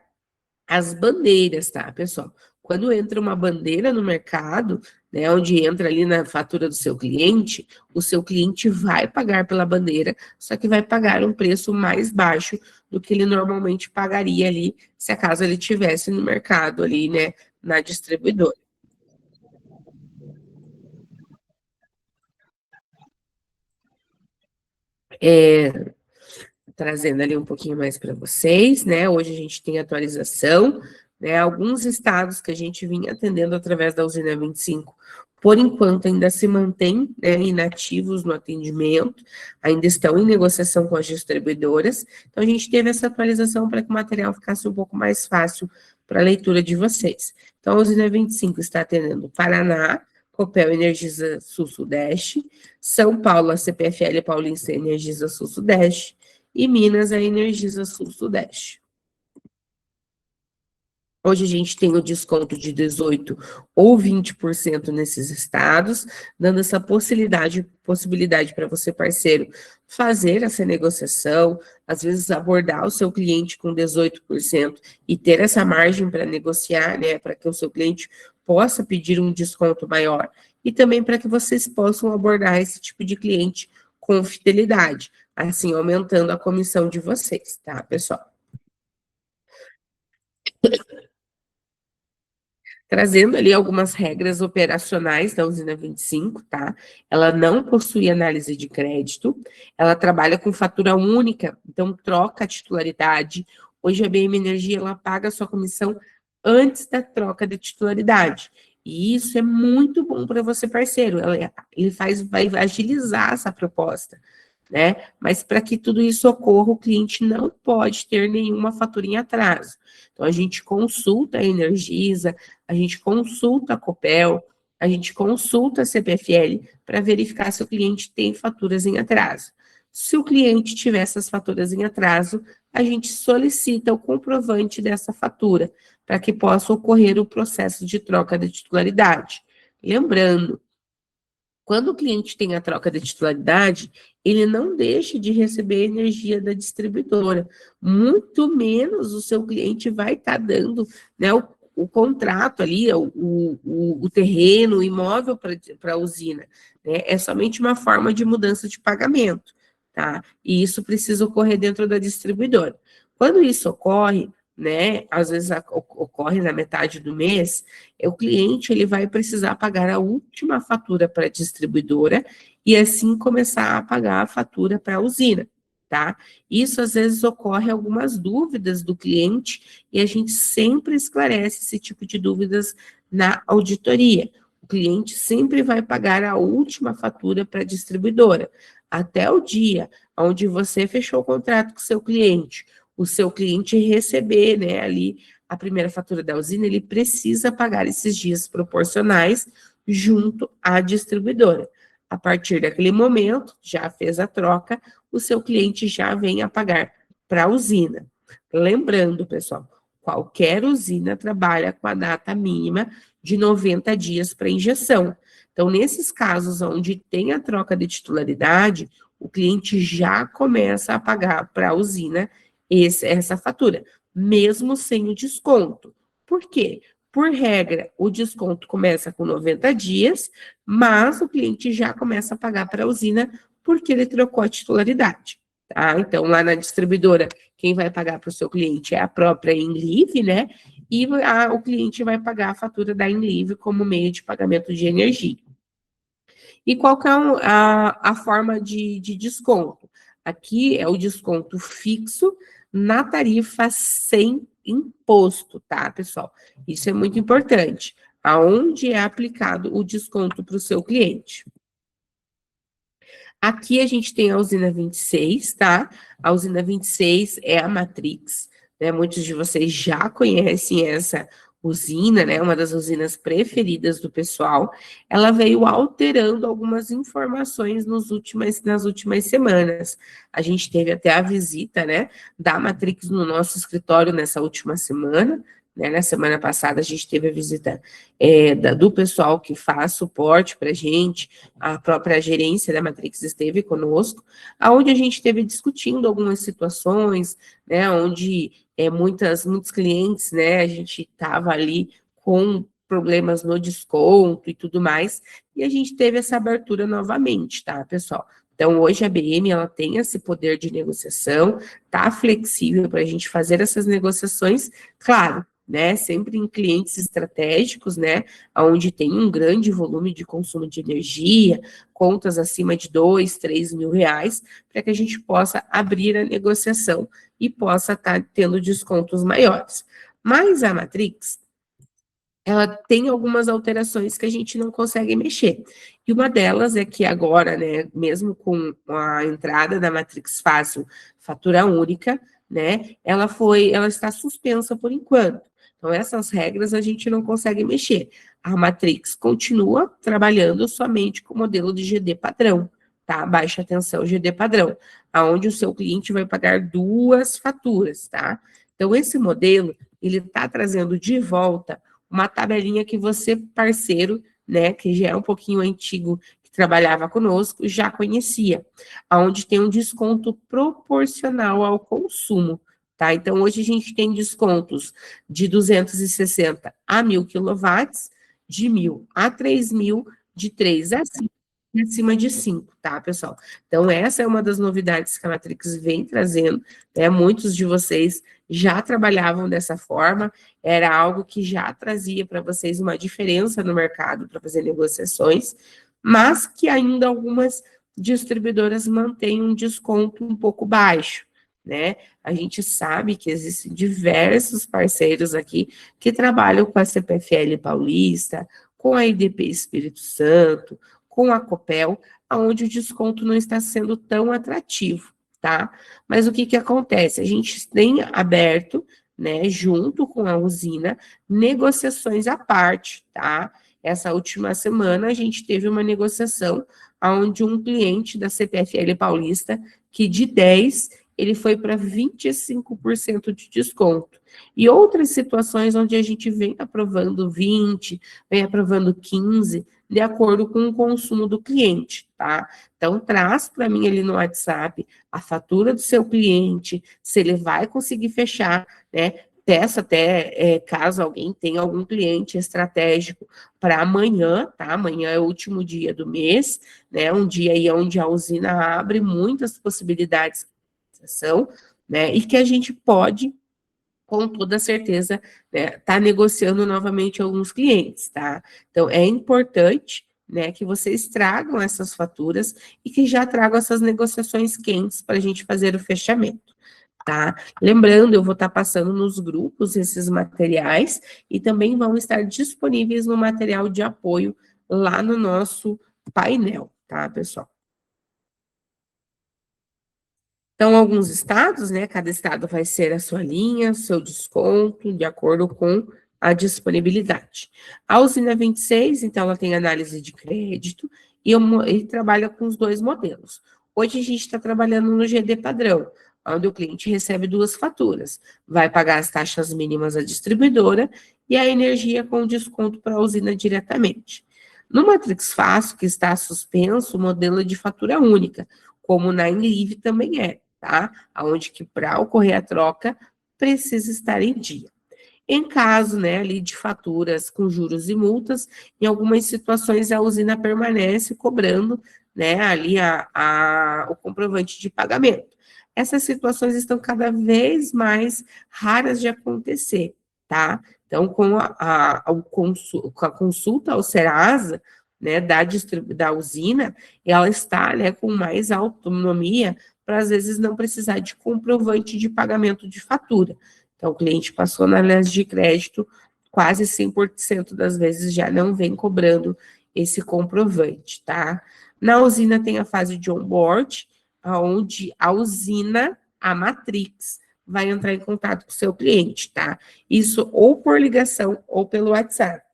as bandeiras, tá, pessoal? Quando entra uma bandeira no mercado, né, onde entra ali na fatura do seu cliente, o seu cliente vai pagar pela bandeira, só que vai pagar um preço mais baixo do que ele normalmente pagaria ali, se acaso ele tivesse no mercado ali, né, na distribuidora. Trazendo ali um pouquinho mais para vocês, né? Hoje a gente tem atualização, né? Alguns estados que a gente vinha atendendo através da usina 25, por enquanto ainda se mantém, né, inativos no atendimento, ainda estão em negociação com as distribuidoras. Então a gente teve essa atualização para que o material ficasse um pouco mais fácil para a leitura de vocês. Então a usina 25 está atendendo Paraná, Copel Energisa Sul-Sudeste, São Paulo, a CPFL Paulista Energisa Sul-Sudeste, e Minas a Energisa Sul-Sudeste. Hoje a gente tem o desconto de 18% ou 20% nesses estados, dando essa possibilidade para você, parceiro, fazer essa negociação, às vezes abordar o seu cliente com 18% e ter essa margem para negociar, né, para que o seu cliente possa pedir um desconto maior. E também para que vocês possam abordar esse tipo de cliente com fidelidade, assim aumentando a comissão de vocês, tá, pessoal? Trazendo ali algumas regras operacionais da usina 25, tá? Ela não possui análise de crédito, ela trabalha com fatura única, então troca a titularidade. Hoje a BM Energia ela paga a sua comissão antes da troca de titularidade. E isso é muito bom para você, parceiro. Vai agilizar essa proposta, né? Mas para que tudo isso ocorra, o cliente não pode ter nenhuma fatura em atraso. Então, a gente consulta a Energisa, a gente consulta a Copel, a gente consulta a CPFL para verificar se o cliente tem faturas em atraso. Se o cliente tiver essas faturas em atraso, a gente solicita o comprovante dessa fatura, para que possa ocorrer o processo de troca de titularidade. Lembrando, quando o cliente tem a troca de titularidade, ele não deixa de receber energia da distribuidora, muito menos o seu cliente vai estar dando, né, o contrato ali, o terreno, o imóvel para a usina, né? É somente uma forma de mudança de pagamento, tá? E isso precisa ocorrer dentro da distribuidora. Quando isso ocorre, né, às vezes ocorre na metade do mês, o cliente ele vai precisar pagar a última fatura para a distribuidora e assim começar a pagar a fatura para a usina, tá? Isso às vezes ocorre algumas dúvidas do cliente e a gente sempre esclarece esse tipo de dúvidas na auditoria. O cliente sempre vai pagar a última fatura para a distribuidora, até o dia onde você fechou o contrato com o seu cliente receber, né, ali a primeira fatura da usina, ele precisa pagar esses dias proporcionais junto à distribuidora. A partir daquele momento, já fez a troca, o seu cliente já vem a pagar para a usina. Lembrando, pessoal, qualquer usina trabalha com a data mínima de 90 dias para injeção. Então, nesses casos onde tem a troca de titularidade, o cliente já começa a pagar para a usina essa fatura, mesmo sem o desconto. Por quê? Por regra, o desconto começa com 90 dias, mas o cliente já começa a pagar para a usina porque ele trocou a titularidade. Tá? Então, lá na distribuidora, quem vai pagar para o seu cliente é a própria Enlive, né? E o cliente vai pagar a fatura da Enlive como meio de pagamento de energia. E qual que é a forma de desconto? Aqui é o desconto fixo na tarifa sem imposto, tá, pessoal? Isso é muito importante. Aonde é aplicado o desconto para o seu cliente. Aqui a gente tem a usina 26, tá? A usina 26 é a Matrix, né? Muitos de vocês já conhecem essa usina, né, uma das usinas preferidas do pessoal, ela veio alterando algumas informações nas últimas semanas. A gente teve até a visita, né, da Matrix no nosso escritório nessa última semana, né, na semana passada a gente teve a visita do pessoal que faz suporte para a gente, a própria gerência da Matrix esteve conosco, aonde a gente esteve discutindo algumas situações, né, onde muitos clientes, né, a gente estava ali com problemas no desconto e tudo mais, e a gente teve essa abertura novamente, tá, pessoal? Então, hoje a BM, ela tem esse poder de negociação, tá flexível para a gente fazer essas negociações, claro, né, sempre em clientes estratégicos, né, onde tem um grande volume de consumo de energia, contas acima de 2, 3 mil reais, para que a gente possa abrir a negociação e possa estar tendo descontos maiores. Mas a Matrix, ela tem algumas alterações que a gente não consegue mexer. E uma delas é que agora, né, mesmo com a entrada da Matrix Fácil, fatura única, né, ela está suspensa por enquanto. Então, essas regras a gente não consegue mexer. A Matrix continua trabalhando somente com o modelo de GD padrão, tá? Baixa atenção, GD padrão, aonde o seu cliente vai pagar 2 faturas, tá? Então, esse modelo, ele está trazendo de volta uma tabelinha que você, parceiro, né, que já é um pouquinho antigo, que trabalhava conosco, já conhecia, aonde tem um desconto proporcional ao consumo, tá? Então, hoje a gente tem descontos de 260 a 1.000 quilowatts, de 1.000 a 3.000, de 3 a 5, e acima de 5, tá, pessoal? Então, essa é uma das novidades que a Matrix vem trazendo, né? Muitos de vocês já trabalhavam dessa forma, era algo que já trazia para vocês uma diferença no mercado para fazer negociações, mas que ainda algumas distribuidoras mantêm um desconto um pouco baixo, né? A gente sabe que existem diversos parceiros aqui que trabalham com a CPFL Paulista, com a IDP Espírito Santo, com a Copel, onde o desconto não está sendo tão atrativo, tá? Mas o que que acontece? A gente tem aberto, né, junto com a usina, negociações à parte, tá? Essa última semana a gente teve uma negociação onde um cliente da CPFL Paulista, que de 10, ele foi para 25% de desconto. E outras situações onde a gente vem aprovando 20, vem aprovando 15, de acordo com o consumo do cliente, tá? Então, traz para mim ali no WhatsApp a fatura do seu cliente, se ele vai conseguir fechar, né? Peça até, caso alguém tenha algum cliente estratégico para amanhã, tá? Amanhã é o último dia do mês, né? Um dia aí onde a usina abre muitas possibilidades de negociação, né? E que a gente pode, com toda certeza, né, tá negociando novamente alguns clientes, tá? Então, é importante, né, que vocês tragam essas faturas e que já tragam essas negociações quentes para a gente fazer o fechamento, tá? Lembrando, eu vou estar passando nos grupos esses materiais e também vão estar disponíveis no material de apoio lá no nosso painel, tá, pessoal? Então, alguns estados, né? Cada estado vai ser a sua linha, seu desconto, de acordo com a disponibilidade. A usina 26, então, ela tem análise de crédito e trabalha com os 2 modelos. Hoje a gente está trabalhando no GD padrão, onde o cliente recebe 2 faturas. Vai pagar as taxas mínimas à distribuidora e a energia com desconto para a usina diretamente. No Matrix Fácil, que está suspenso, o modelo é de fatura única, como na Enlive também é, tá? Onde que para ocorrer a troca precisa estar em dia. Em caso, né, ali de faturas com juros e multas, em algumas situações a usina permanece cobrando, né, ali o comprovante de pagamento. Essas situações estão cada vez mais raras de acontecer, tá? Então, com a consulta ao Serasa, né, da usina, ela está, né, com mais autonomia para, às vezes, não precisar de comprovante de pagamento de fatura. Então, o cliente passou na análise de crédito, quase 100% das vezes já não vem cobrando esse comprovante, tá? Na usina tem a fase de onboard, onde a usina, a Matrix, vai entrar em contato com o seu cliente, tá? Isso ou por ligação ou pelo WhatsApp.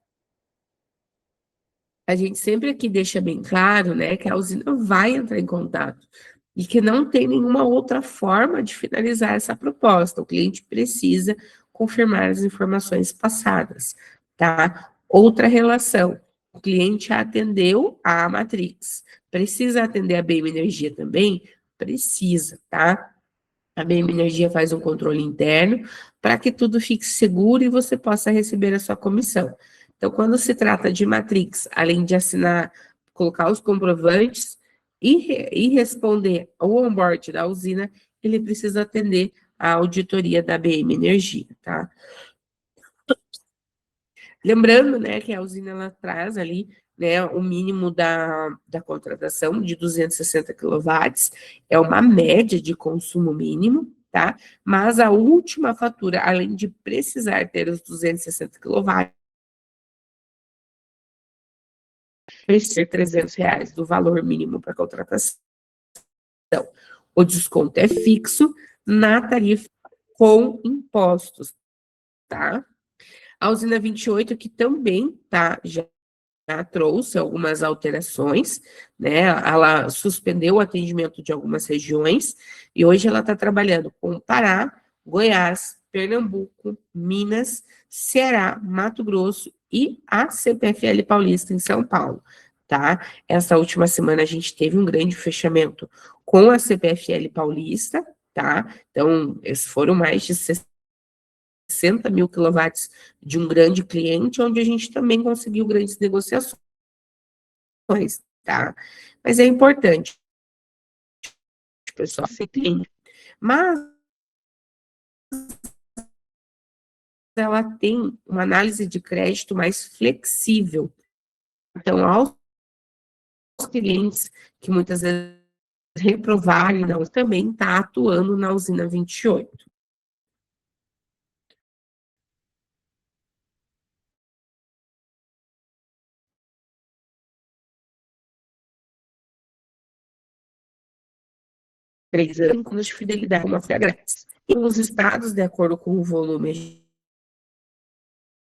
A gente sempre aqui deixa bem claro, né, que a usina vai entrar em contato e que não tem nenhuma outra forma de finalizar essa proposta. O cliente precisa confirmar as informações passadas, tá? Outra relação, o cliente atendeu a Matrix. Precisa atender a BM Energia também? Precisa, tá? A BM Energia faz um controle interno para que tudo fique seguro e você possa receber a sua comissão. Então, quando se trata de Matrix, além de assinar, colocar os comprovantes e responder ao onboard da usina, ele precisa atender a auditoria da BM Energia, tá? Lembrando, né, que a usina ela traz ali, né, o mínimo da contratação de 260 quilowatts, é uma média de consumo mínimo, tá? Mas a última fatura, além de precisar ter os 260 quilowatts, precisa ser R$ 300 do valor mínimo para contratação. O desconto é fixo na tarifa com impostos, tá? A usina 28, que também tá, já trouxe algumas alterações, né? Ela suspendeu o atendimento de algumas regiões e hoje ela está trabalhando com Pará, Goiás, Pernambuco, Minas, Ceará, Mato Grosso e a CPFL Paulista em São Paulo, tá? Essa última semana a gente teve um grande fechamento com a CPFL Paulista, tá? Então, esses foram mais de 60 mil quilowatts de um grande cliente, onde a gente também conseguiu grandes negociações, tá? Mas é importante, pessoal, se entende. Mas ela tem uma análise de crédito mais flexível. Então, aos clientes que muitas vezes reprovarem, não, também está atuando na usina 28. Três anos de fidelidade, uma folha grátis. E os estados, de acordo com o volume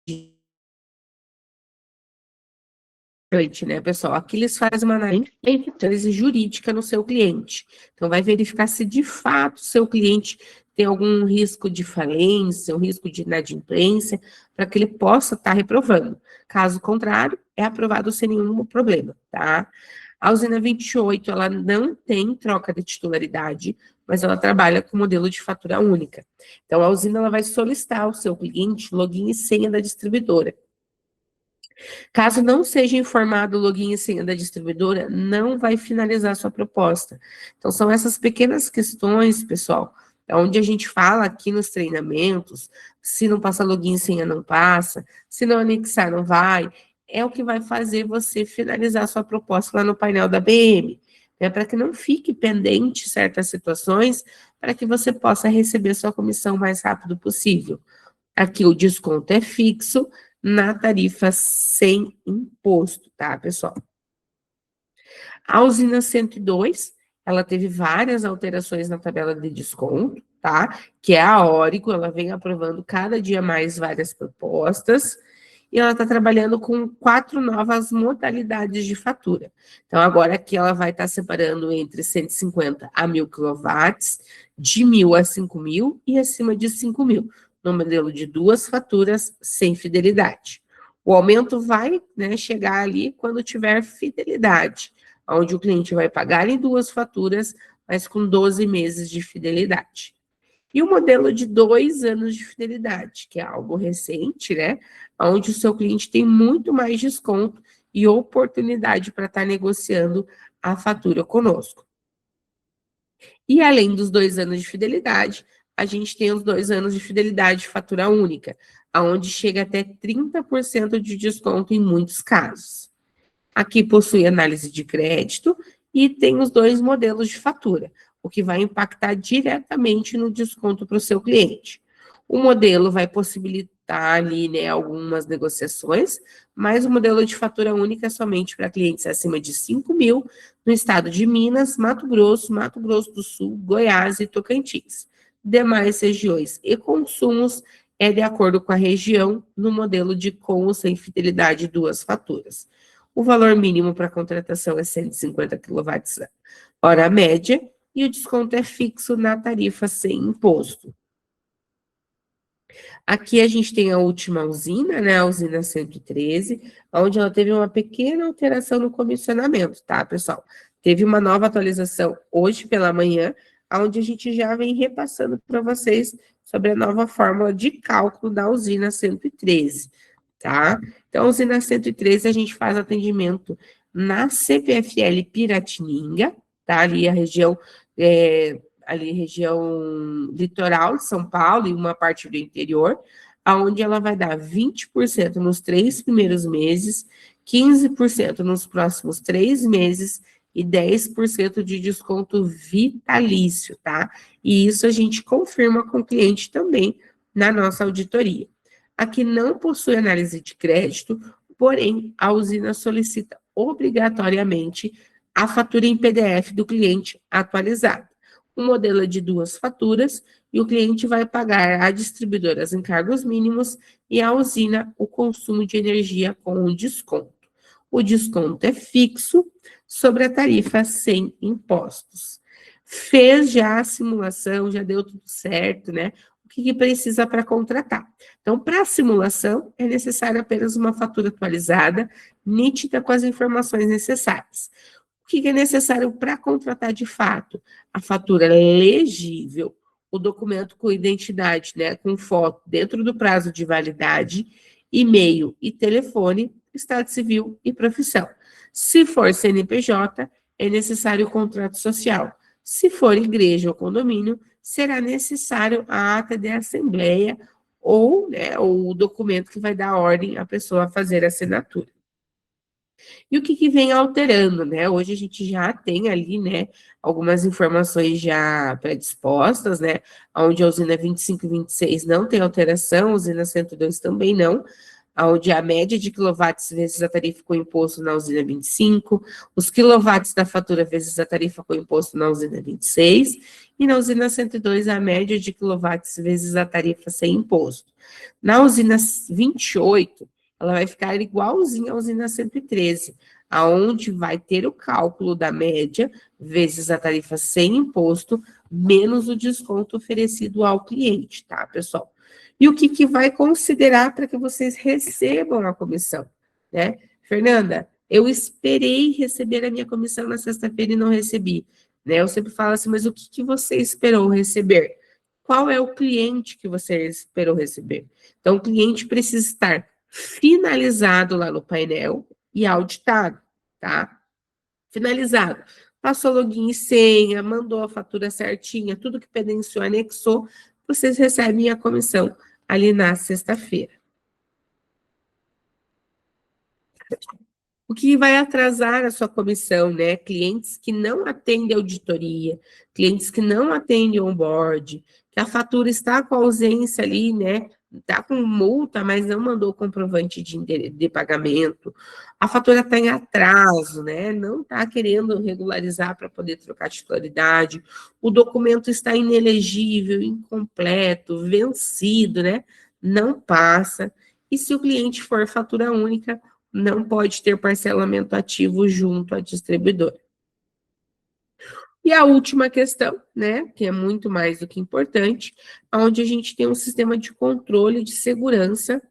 de né, pessoal? Aqui eles fazem uma análise jurídica no seu cliente. Então, vai verificar se de fato o seu cliente tem algum risco de falência, um risco de inadimplência, para que ele possa estar reprovando. Caso contrário, é aprovado sem nenhum problema, tá? A usina 28, ela não tem troca de titularidade, mas ela trabalha com modelo de fatura única. Então, a usina ela vai solicitar ao seu cliente login e senha da distribuidora. Caso não seja informado o login e senha da distribuidora, não vai finalizar sua proposta. Então, são essas pequenas questões, pessoal, onde a gente fala aqui nos treinamentos, se não passa login e senha, não passa, se não anexar, não vai, é o que vai fazer você finalizar sua proposta lá no painel da BM, né, para que não fique pendente certas situações, para que você possa receber sua comissão o mais rápido possível. Aqui o desconto é fixo na tarifa sem imposto, tá, pessoal? A usina 102, ela teve várias alterações na tabela de desconto, tá? Que é a Origo, ela vem aprovando cada dia mais várias propostas, e ela está trabalhando com 4 novas modalidades de fatura. Então, agora aqui ela vai estar separando entre 150 a 1.000 quilowatts, de 1.000 a 5.000 e acima de 5.000, no modelo de 2 faturas sem fidelidade. O aumento vai, né, chegar ali quando tiver fidelidade, onde o cliente vai pagar em 2 faturas, mas com 12 meses de fidelidade. E o modelo de 2 anos de fidelidade, que é algo recente, né? Onde o seu cliente tem muito mais desconto e oportunidade para estar negociando a fatura conosco. E além dos 2 anos de fidelidade, a gente tem os 2 anos de fidelidade de fatura única, aonde chega até 30% de desconto em muitos casos. Aqui possui análise de crédito e tem os 2 modelos de fatura, o que vai impactar diretamente no desconto para o seu cliente. O modelo vai possibilitar ali, né, algumas negociações, mas o modelo de fatura única é somente para clientes acima de 5.000 no estado de Minas, Mato Grosso do Sul, Goiás e Tocantins. Demais regiões e consumos é de acordo com a região, no modelo de com ou sem fidelidade, duas faturas. O valor mínimo para contratação é 150 kWh média e o desconto é fixo na tarifa sem imposto. Aqui a gente tem a última usina, né, a usina 113, onde ela teve uma pequena alteração no comissionamento, tá, pessoal? Teve uma nova atualização hoje pela manhã, onde a gente já vem repassando para vocês sobre a nova fórmula de cálculo da usina 113, tá? Então, a usina 113, a gente faz atendimento na CPFL Piratininga, tá? Ali a região litoral de São Paulo e uma parte do interior, aonde ela vai dar 20% nos 3 primeiros meses, 15% nos próximos 3 meses e 10% de desconto vitalício, tá? E isso a gente confirma com o cliente também na nossa auditoria. Aqui não possui análise de crédito, porém, a usina solicita obrigatoriamente a fatura em PDF do cliente atualizada. O modelo é de duas faturas e o cliente vai pagar à distribuidora os encargos mínimos e à usina o consumo de energia com desconto. O desconto é fixo sobre a tarifa sem impostos. Fez já a simulação, já deu tudo certo, né? O que precisa para contratar? Então, para a simulação, é necessário apenas uma fatura atualizada, nítida com as informações necessárias. O que é necessário para contratar de fato? A fatura legível, o documento com identidade, né, com foto dentro do prazo de validade, e-mail e telefone, estado civil e profissão. Se for CNPJ, é necessário o contrato social. Se for igreja ou condomínio, será necessário a ata de assembleia ou, né, o documento que vai dar ordem à pessoa a fazer a assinatura. E o que vem alterando, né? Hoje a gente já tem ali, né, algumas informações já predispostas, né? Onde a usina 25 e 26 não tem alteração, a usina 102 também não, onde a média de quilowatts vezes a tarifa com imposto na usina 25, os quilowatts da fatura vezes a tarifa com imposto na usina 26, e na usina 102 a média de quilowatts vezes a tarifa sem imposto. Na usina 28, ela vai ficar igualzinha à usina 113, aonde vai ter o cálculo da média vezes a tarifa sem imposto, menos o desconto oferecido ao cliente, tá, pessoal? E o que vai considerar para que vocês recebam a comissão, né? Fernanda, eu esperei receber a minha comissão na sexta-feira e não recebi, né? Eu sempre falo assim, mas o que você esperou receber? Qual é o cliente que você esperou receber? Então, o cliente precisa estar finalizado lá no painel e auditado, tá? Finalizado. Passou login e senha, mandou a fatura certinha, tudo que pedenciou, anexou, vocês recebem a comissão ali na sexta-feira. O que vai atrasar a sua comissão, né? Clientes que não atendem auditoria, clientes que não atendem onboard, que a fatura está com ausência ali, né? Está com multa, mas não mandou comprovante de pagamento. A fatura está em atraso, né? Não está querendo regularizar para poder trocar titularidade. O documento está inelegível, incompleto, vencido, né? Não passa. E se o cliente for fatura única, não pode ter parcelamento ativo junto à distribuidora. E a última questão, né, que é muito mais do que importante, onde a gente tem um sistema de controle de segurança,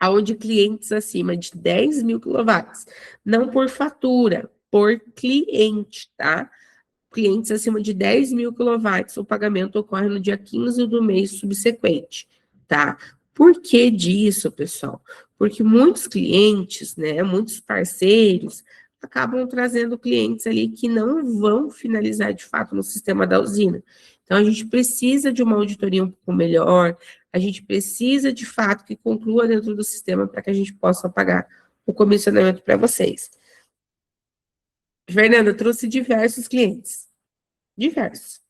onde clientes acima de 10 mil quilowatts, não por fatura, por cliente, tá? Clientes acima de 10 mil quilowatts, o pagamento ocorre no dia 15 do mês subsequente, tá? Por que disso, pessoal? Porque muitos clientes, né, muitos parceiros, acabam trazendo clientes ali que não vão finalizar de fato no sistema da usina. Então, a gente precisa de uma auditoria um pouco melhor, a gente precisa de fato que conclua dentro do sistema para que a gente possa pagar o comissionamento para vocês. Fernanda, trouxe diversos clientes. Diversos.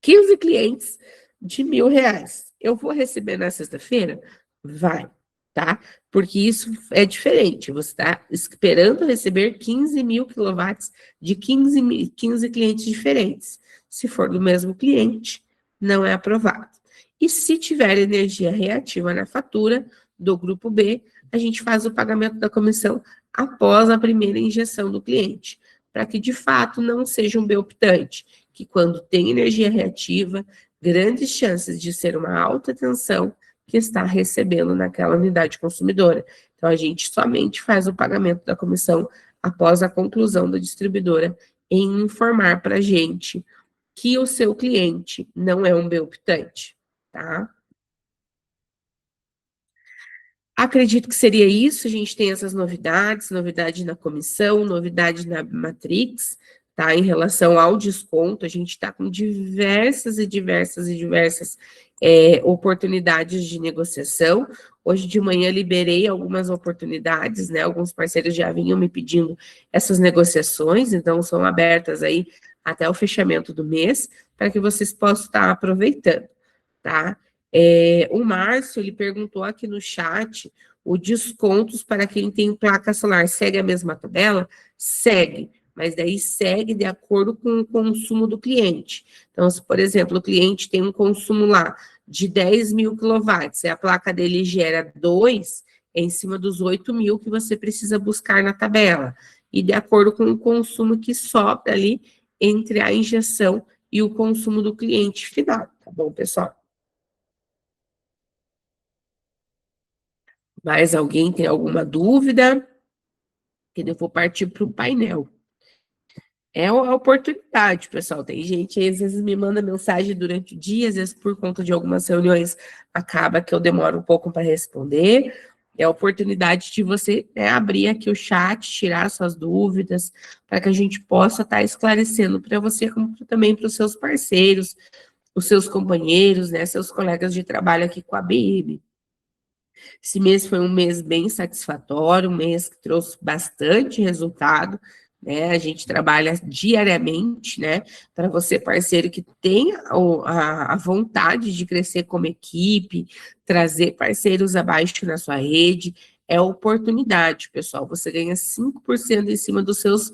15 clientes de R$ 1.000. Eu vou receber na sexta-feira? Vai. tá? Porque isso é diferente, você está esperando receber 15 mil quilowatts de 15 clientes diferentes. Se for do mesmo cliente, não é aprovado. E se tiver energia reativa na fatura do grupo B, a gente faz o pagamento da comissão após a primeira injeção do cliente, para que de fato não seja um B optante, que quando tem energia reativa, grandes chances de ser uma alta tensão que está recebendo naquela unidade consumidora. Então, a gente somente faz o pagamento da comissão após a conclusão da distribuidora em informar para a gente que o seu cliente não é um B optante, tá? Acredito que seria isso. A gente tem essas novidades, novidade na comissão, novidade na Matrix, tá? Em relação ao desconto, a gente está com diversas oportunidades de negociação. Hoje de manhã liberei algumas oportunidades, né? Alguns parceiros já vinham me pedindo essas negociações, então são abertas aí até o fechamento do mês, para que vocês possam estar aproveitando, tá? O Márcio, ele perguntou aqui no chat, o descontos para quem tem placa solar, segue a mesma tabela? Segue, mas daí segue de acordo com o consumo do cliente. Então, se, por exemplo, o cliente tem um consumo lá de 10 mil quilowatts, e a placa dele gera 2, é em cima dos 8 mil que você precisa buscar na tabela. E de acordo com o consumo que sobra ali entre a injeção e o consumo do cliente final, tá bom, pessoal? Mais alguém tem alguma dúvida? Que eu vou partir para o painel. É a oportunidade, pessoal. Tem gente aí, às vezes me manda mensagem durante o dia, às vezes por conta de algumas reuniões, acaba que eu demoro um pouco para responder. É a oportunidade de você, né, abrir aqui o chat, tirar suas dúvidas, para que a gente possa estar esclarecendo para você, como também para os seus parceiros, os seus companheiros, né, seus colegas de trabalho aqui com a BIB. Esse mês foi um mês bem satisfatório, um mês que trouxe bastante resultado, né? A gente trabalha diariamente, né? Para você, parceiro, que tem a vontade de crescer como equipe, trazer parceiros abaixo na sua rede, é oportunidade, pessoal. Você ganha 5% em cima dos seus,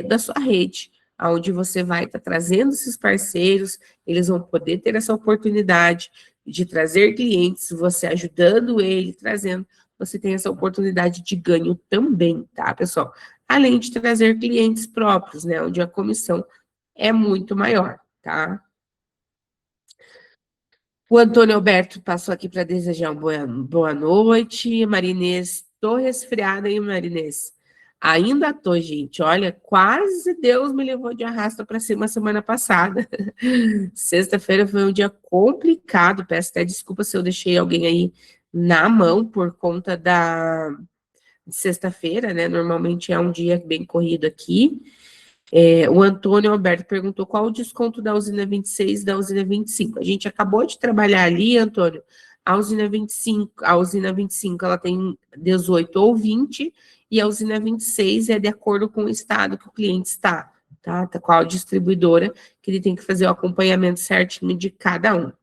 da sua rede, onde você vai estar trazendo esses parceiros, eles vão poder ter essa oportunidade de trazer clientes, você ajudando ele, trazendo, você tem essa oportunidade de ganho também, tá, pessoal? Além de trazer clientes próprios, né, onde a comissão é muito maior, tá? O Antônio Alberto passou aqui para desejar uma boa noite. Marinês, tô resfriada, hein, Marinês? Ainda tô, gente. Olha, quase Deus me levou de arrasta para cima semana passada. Sexta-feira foi um dia complicado. Peço até desculpa se eu deixei alguém aí na mão por conta da sexta-feira, né? Normalmente é um dia bem corrido aqui. O Antônio Alberto perguntou qual o desconto da usina 26 e da usina 25. A gente acabou de trabalhar ali, Antônio, a usina 25 ela tem 18 ou 20, e a usina 26 é de acordo com o estado que o cliente está, tá? Qual a distribuidora, que ele tem que fazer o acompanhamento certinho de cada um.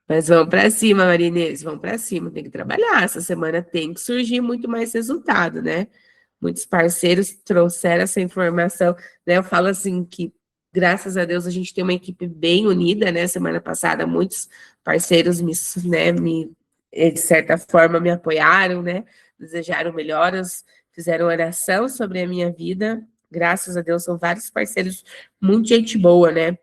Mas vamos para cima, Marinês, vamos para cima, tem que trabalhar. Essa semana tem que surgir muito mais resultado, né? Muitos parceiros trouxeram essa informação, né? Eu falo assim que, graças a Deus, a gente tem uma equipe bem unida, né? Semana passada, muitos parceiros de certa forma, me apoiaram, né? Desejaram melhoras, fizeram oração sobre a minha vida. Graças a Deus, são vários parceiros, muito gente boa, né?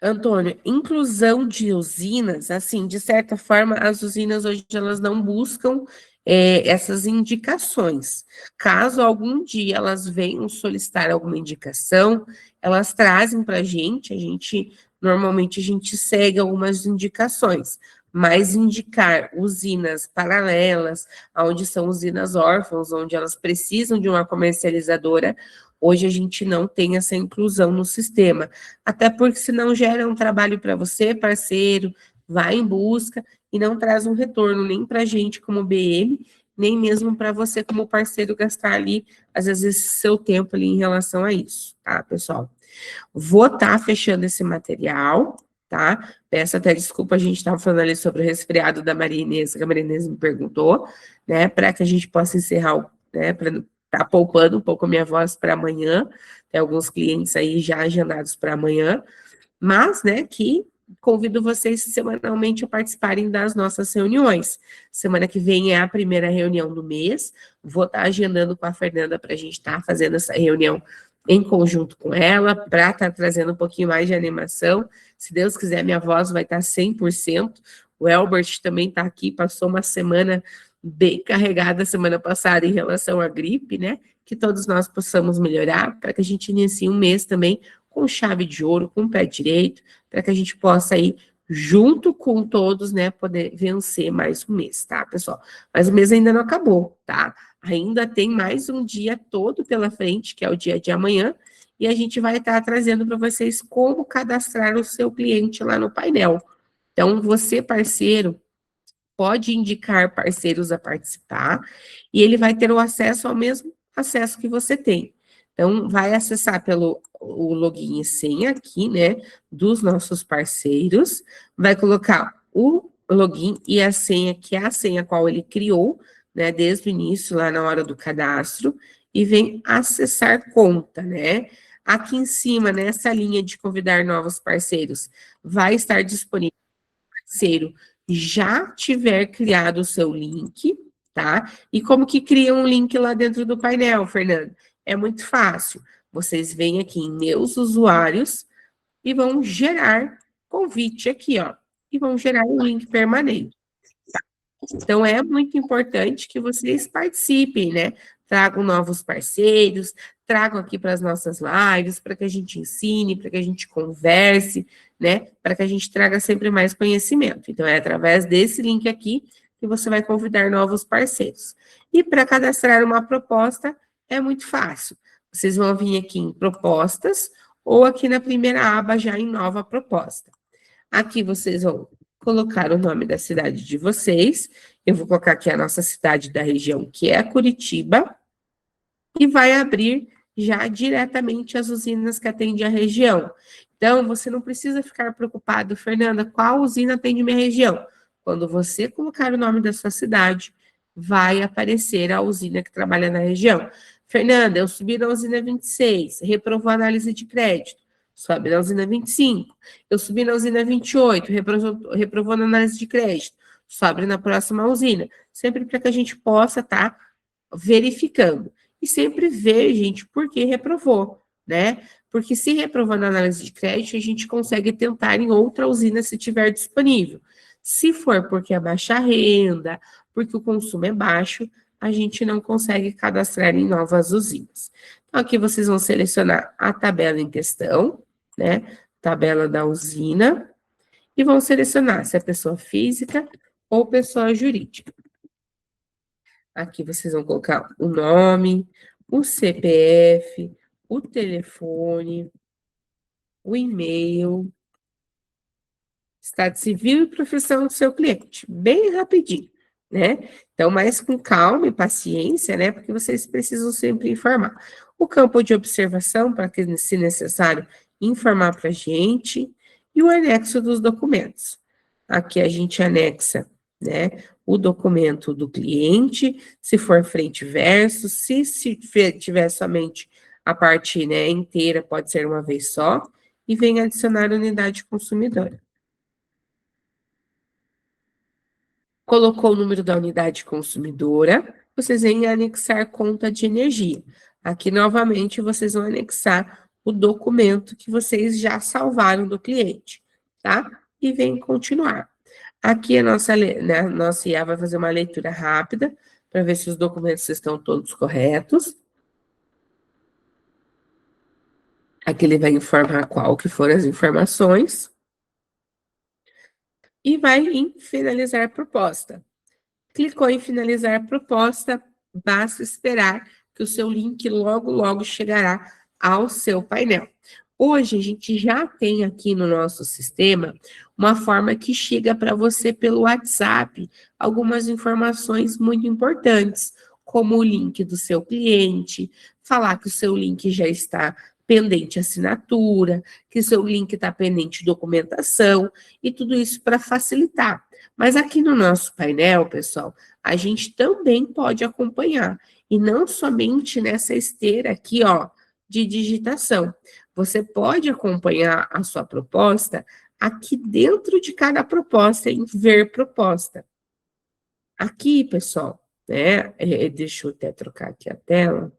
Antônio, inclusão de usinas, assim, de certa forma, as usinas hoje elas não buscam essas indicações. Caso algum dia elas venham solicitar alguma indicação, elas trazem para a gente, normalmente a gente segue algumas indicações, mas indicar usinas paralelas, onde são usinas órfãos, onde elas precisam de uma comercializadora, hoje a gente não tem essa inclusão no sistema. Até porque senão gera um trabalho para você, parceiro, vai em busca e não traz um retorno nem para a gente como BM, nem mesmo para você como parceiro gastar ali, às vezes, seu tempo ali em relação a isso, tá, pessoal? Vou estar fechando esse material, tá? Peço até desculpa, a gente estava falando ali sobre o resfriado da Maria Inês, que a Maria Inês me perguntou, né? Para que a gente possa encerrar, né? Para estar poupando um pouco a minha voz para amanhã. Tem alguns clientes aí já agendados para amanhã, mas, né, que convido vocês semanalmente a participarem das nossas reuniões. Semana que vem é a primeira reunião do mês, vou estar agendando com a Fernanda para a gente estar fazendo essa reunião em conjunto com ela, para estar trazendo um pouquinho mais de animação. Se Deus quiser, minha voz vai estar 100%. O Elbert também está aqui, passou uma semana bem carregada semana passada em relação à gripe, né? Que todos nós possamos melhorar, para que a gente inicie um mês também com chave de ouro, com o pé direito, para que a gente possa ir junto com todos, né, poder vencer mais um mês, tá, pessoal? Mas o mês ainda não acabou, tá? Ainda tem mais um dia todo pela frente, que é o dia de amanhã, e a gente vai estar trazendo para vocês como cadastrar o seu cliente lá no painel. Então, você, parceiro, pode indicar parceiros a participar, e ele vai ter o acesso ao mesmo acesso que você tem. Então, vai acessar pelo o login e senha aqui, né, dos nossos parceiros, vai colocar o login e a senha, que é a senha qual ele criou, né, desde o início, lá na hora do cadastro, e vem acessar conta, né? Aqui em cima, nessa linha de convidar novos parceiros, vai estar disponível parceiro já tiver criado o seu link, tá? E como que cria um link lá dentro do painel, Fernando? É muito fácil. Vocês vêm aqui em meus usuários e vão gerar convite aqui, ó. E vão gerar um link permanente. Então, é muito importante que vocês participem, né? Tragam novos parceiros, tragam aqui para as nossas lives, para que a gente ensine, para que a gente converse, né? Para que a gente traga sempre mais conhecimento. Então, é através desse link aqui que você vai convidar novos parceiros. E para cadastrar uma proposta, é muito fácil. Vocês vão vir aqui em propostas, ou aqui na primeira aba já em nova proposta. Aqui vocês vão colocar o nome da cidade de vocês. Eu vou colocar aqui a nossa cidade da região, que é Curitiba, e vai abrir já diretamente as usinas que atendem a região. Então, você não precisa ficar preocupado, Fernanda, qual usina atende minha região? Quando você colocar o nome da sua cidade, vai aparecer a usina que trabalha na região. Fernanda, eu subi na usina 26, reprovou a análise de crédito. Sobe na usina 25. Eu subi na usina 28, reprovou na análise de crédito. Sobe na próxima usina. Sempre para que a gente possa estar verificando. E sempre ver, gente, por que reprovou, né? Porque se reprovou na análise de crédito, a gente consegue tentar em outra usina se tiver disponível. Se for porque é baixa renda, porque o consumo é baixo, a gente não consegue cadastrar em novas usinas. Então, aqui vocês vão selecionar a tabela em questão, né? Tabela da usina, e vão selecionar se é pessoa física ou pessoa jurídica. Aqui vocês vão colocar o nome, o CPF, o telefone, o e-mail, estado civil e profissão do seu cliente. Bem rapidinho, né? Então, mais com calma e paciência, né? Porque vocês precisam sempre informar. O campo de observação, para que, se necessário, informar para a gente. E o anexo dos documentos. Aqui a gente anexa, né? O documento do cliente, se for frente e verso, se tiver somente a parte, né, inteira, pode ser uma vez só, e vem adicionar unidade consumidora. Colocou o número da unidade consumidora, vocês vêm anexar conta de energia. Aqui, novamente, vocês vão anexar o documento que vocês já salvaram do cliente, tá? E vem continuar. Aqui a nossa IA vai fazer uma leitura rápida para ver se os documentos estão todos corretos. Aqui ele vai informar qual que foram as informações. E vai em finalizar a proposta. Clicou em finalizar a proposta, basta esperar que o seu link logo, logo chegará ao seu painel. Hoje, a gente já tem aqui no nosso sistema uma forma que chega para você pelo WhatsApp algumas informações muito importantes, como o link do seu cliente, falar que o seu link já está pendente assinatura, que seu link está pendente documentação, e tudo isso para facilitar. Mas aqui no nosso painel, pessoal, a gente também pode acompanhar, e não somente nessa esteira aqui, ó, de digitação. Você pode acompanhar a sua proposta aqui dentro de cada proposta, em ver proposta. Aqui, pessoal, né, deixa eu até trocar aqui a tela.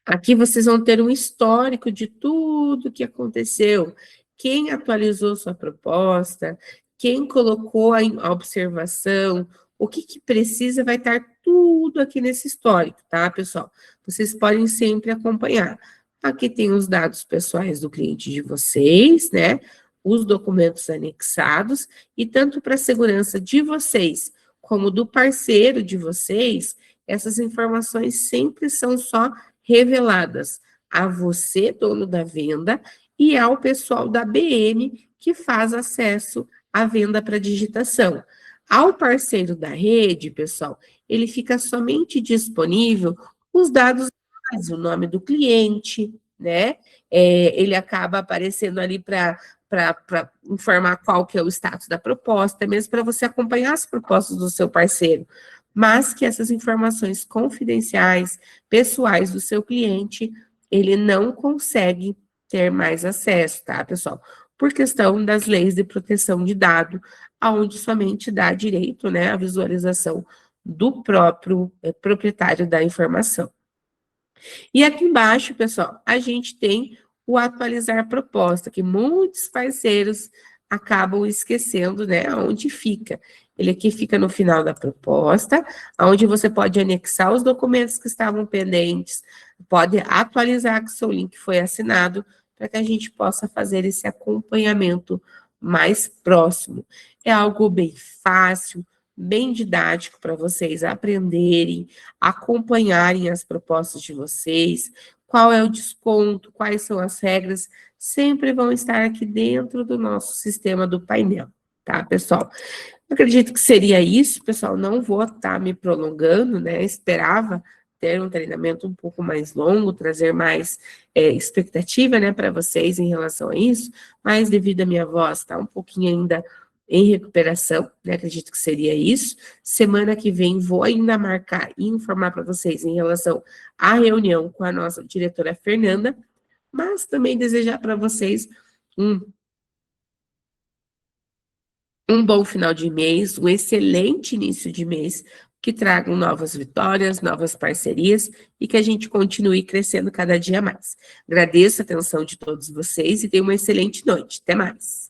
Aqui vocês vão ter um histórico de tudo que aconteceu, quem atualizou sua proposta, quem colocou a observação, o que precisa, vai estar tudo aqui nesse histórico, tá, pessoal? Vocês podem sempre acompanhar. Aqui tem os dados pessoais do cliente de vocês, né? Os documentos anexados, e tanto para a segurança de vocês, como do parceiro de vocês, essas informações sempre são só reveladas a você, dono da venda, e ao pessoal da BN, que faz acesso à venda para digitação. Ao parceiro da rede, pessoal, ele fica somente disponível os dados, o nome do cliente, né? Ele acaba aparecendo ali para informar qual que é o status da proposta, mesmo para você acompanhar as propostas do seu parceiro, mas que essas informações confidenciais, pessoais do seu cliente, ele não consegue ter mais acesso, tá, pessoal? Por questão das leis de proteção de dado, aonde somente dá direito, né, à visualização do próprio proprietário da informação. E aqui embaixo, pessoal, a gente tem o atualizar a proposta, que muitos parceiros acabam esquecendo, né, onde fica. Ele aqui fica no final da proposta, onde você pode anexar os documentos que estavam pendentes, pode atualizar que seu link foi assinado, para que a gente possa fazer esse acompanhamento mais próximo. É algo bem fácil, bem didático para vocês aprenderem, acompanharem as propostas de vocês, qual é o desconto, quais são as regras, sempre vão estar aqui dentro do nosso sistema do painel, tá, pessoal? Eu acredito que seria isso, pessoal, não vou estar me prolongando, né, esperava ter um treinamento um pouco mais longo, trazer mais expectativa, né, para vocês em relação a isso, mas devido à minha voz estar um pouquinho ainda em recuperação, né, acredito que seria isso. Semana que vem vou ainda marcar e informar para vocês em relação à reunião com a nossa diretora Fernanda, mas também desejar para vocês um bom final de mês, um excelente início de mês, que tragam novas vitórias, novas parcerias e que a gente continue crescendo cada dia mais. Agradeço a atenção de todos vocês e tenham uma excelente noite. Até mais.